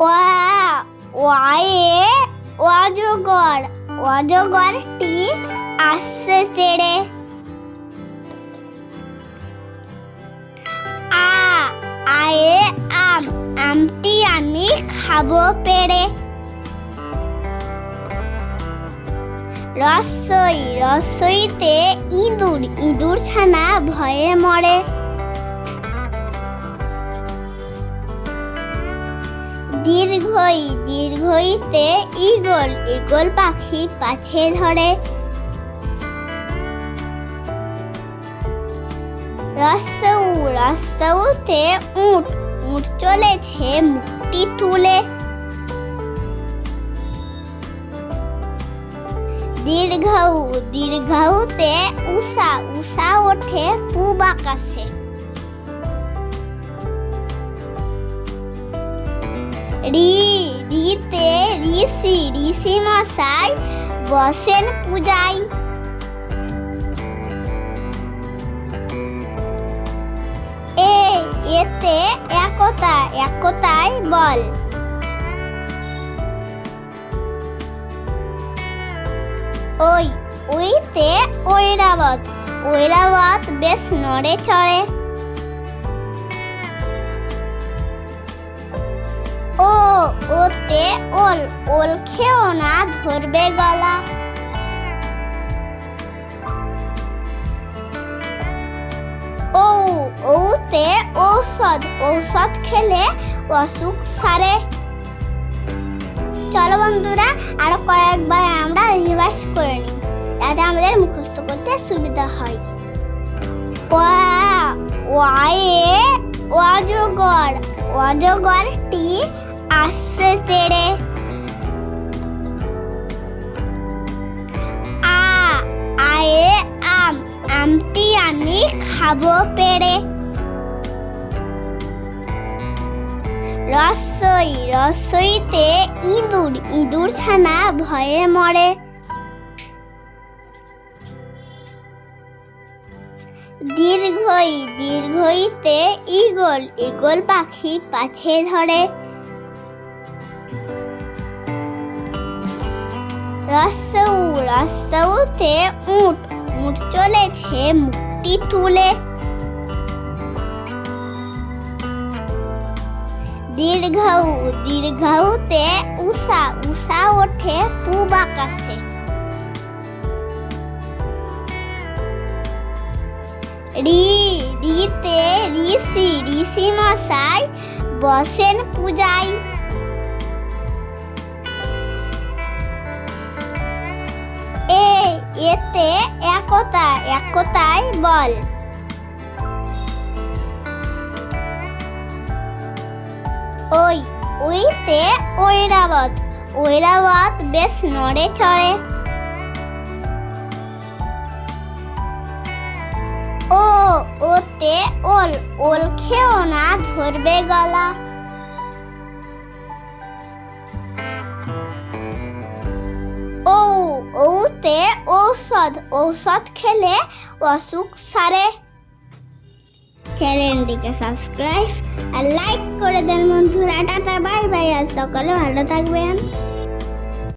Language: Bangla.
ওয়ে অজগর, অজগরটি আসছে তেড়ে। আয়ে আম, আমটি আমি খাবো পেড়ে। রসই, রসইতে ইঁদুর, ইঁদুর ছানা ভয়ে মরে। দীর্ঘই, দীর্ঘইতে ঈগল, ঈগল পাখি পাছে ধরে। রসৌ, রসৌতে উট, উট চলেছে মুখটি তুলে। দীর্ঘৌ, দীর্ঘৌতে উষা, উষা ওঠে পূব আকাশে। রি, রিতে ঋষি, ঋষি মশাই বসেন পূজায়। এতে একতা, একতায় বল। ওই, ওইতে ঐরাবত, ঐরাবত বেশ নড়ে চড়ে। ও, ওতে ওল, ওল খেও না ধরবে গলা। ও, ওতে ঔষধ, ঔষধ খেলে অসুখ সারে। চলো বন্ধুরা, আরো কয়েকবার আমরা রিভাইজ করে নিই যাতে আমাদের মুখস্থ করতে সুবিধা হয়। ওয়ে অজগর, অজগরটি আসছে তেড়ে। আয়ে আম, আমটি আমি খাবো পেড়ে। রসই, রসইতে ইঁদুর, ইঁদুর ছানা ভয়ে মরে। দীর্ঘই, দীর্ঘইতে ঈগল, ঈগল পাখি পাছে ধরে। রসৌ, রসৌতে উট, উট চলেছে মুখটি তুলে। দীর্ঘৌ, দীর্ঘৌতে উষা, উষা ওঠে পূব আকাশে। রি, রিতে ঋষি, ঋষি মশাই বসেন পূজায়। এতে একতা, একতায় বল। ওই, ওইতে ঐরাবত, ঐরাবত বেশ নড়ে চড়ে। ও, ওতে ওল, ওল খেও না ধরবে গলা। ও, ওতে ঔষধ, ঔষধ খেলে অসুখ সারে। চ্যানেলটিকে সাবস্ক্রাইব আর লাইক করে দেন বন্ধুরা। টাটা, বাই বাই, আর সকলে ভালো থাকবেন।